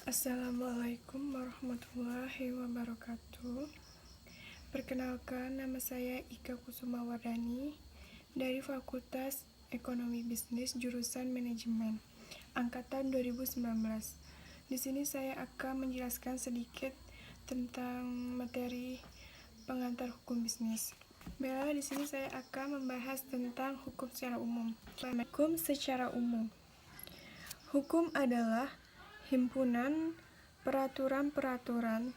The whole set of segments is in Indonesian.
Assalamualaikum warahmatullahi wabarakatuh. Perkenalkan, nama saya Ika Kusuma Wardani dari Fakultas Ekonomi Bisnis jurusan Manajemen angkatan 2019. Di sini saya akan menjelaskan sedikit tentang materi pengantar hukum bisnis. Baiklah, di sini saya akan membahas tentang hukum secara umum. Hukum secara umum. Hukum adalah himpunan peraturan-peraturan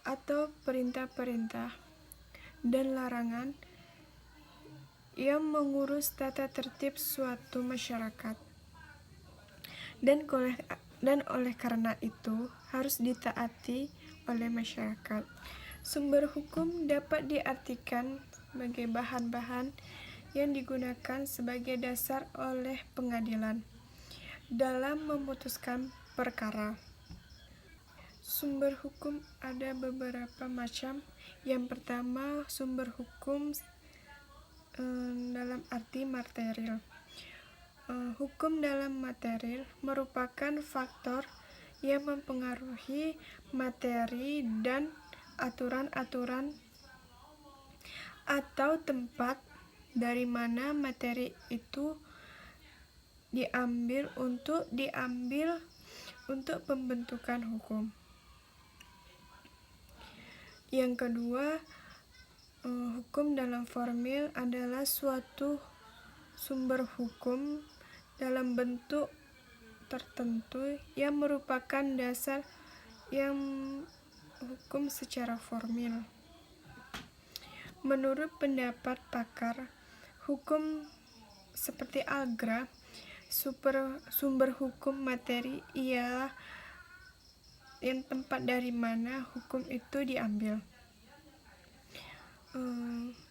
atau perintah-perintah dan larangan yang mengurus tata tertib suatu masyarakat. Dan oleh karena itu harus ditaati oleh masyarakat. Sumber hukum dapat diartikan sebagai bahan-bahan yang digunakan sebagai dasar oleh pengadilan dalam memutuskan perkara. Sumber hukum ada beberapa macam. Yang pertama, sumber hukum dalam arti material. Hukum dalam material merupakan faktor yang mempengaruhi materi dan aturan-aturan atau tempat dari mana materi itu diambil untuk pembentukan hukum. Yang kedua, hukum dalam formil adalah suatu sumber hukum dalam bentuk tertentu yang merupakan dasar yang hukum secara formil. Menurut pendapat pakar hukum seperti Algra, sumber hukum materi ialah yang tempat dari mana hukum itu diambil.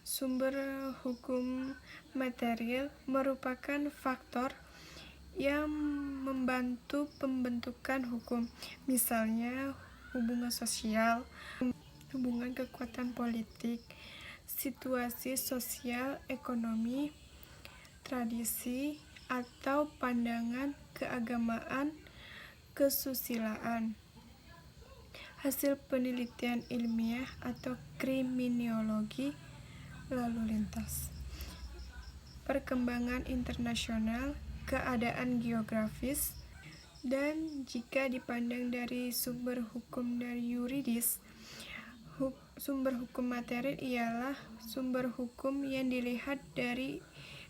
Sumber hukum material merupakan faktor yang membantu pembentukan hukum, misalnya hubungan sosial, hubungan kekuatan politik, situasi sosial ekonomi, tradisi, atau pandangan keagamaan, kesusilaan, hasil penelitian ilmiah atau kriminologi, lalu lintas, perkembangan internasional, keadaan geografis. Dan jika dipandang dari sumber hukum dari yuridis, sumber hukum material ialah sumber hukum yang dilihat dari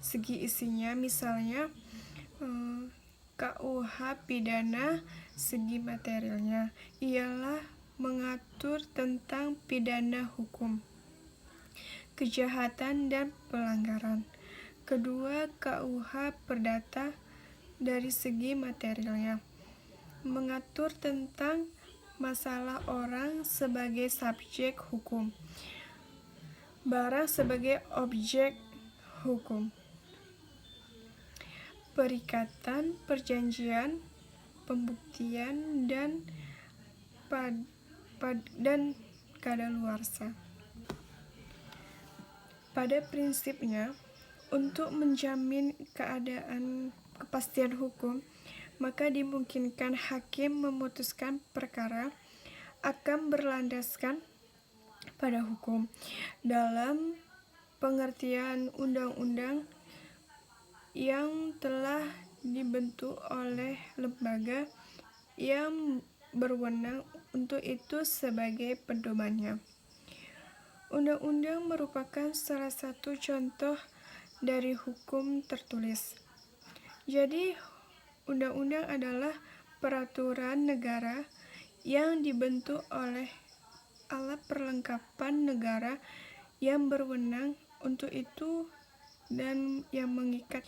segi isinya, misalnya KUH pidana. Segi materialnya ialah mengatur tentang pidana hukum, kejahatan dan pelanggaran. Kedua, KUH perdata dari segi materialnya mengatur tentang masalah orang sebagai subjek hukum, barang sebagai objek hukum, perikatan, perjanjian, pembuktian, dan kadaluarsa. Pada prinsipnya, untuk menjamin kepastian hukum, maka dimungkinkan hakim memutuskan perkara akan berlandaskan pada hukum dalam pengertian undang-undang yang telah dibentuk oleh lembaga yang berwenang untuk itu sebagai pedomannya. Undang-undang merupakan salah satu contoh dari hukum tertulis. Jadi, undang-undang adalah peraturan negara yang dibentuk oleh alat perlengkapan negara yang berwenang untuk itu dan yang mengikat.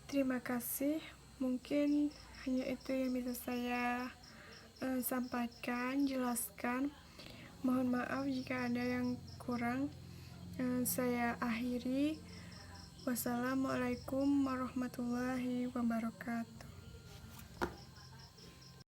Terima kasih. Mungkin hanya itu yang bisa saya sampaikan, jelaskan. Mohon maaf jika ada yang kurang. Saya akhiri. Wassalamualaikum warahmatullahi wabarakatuh.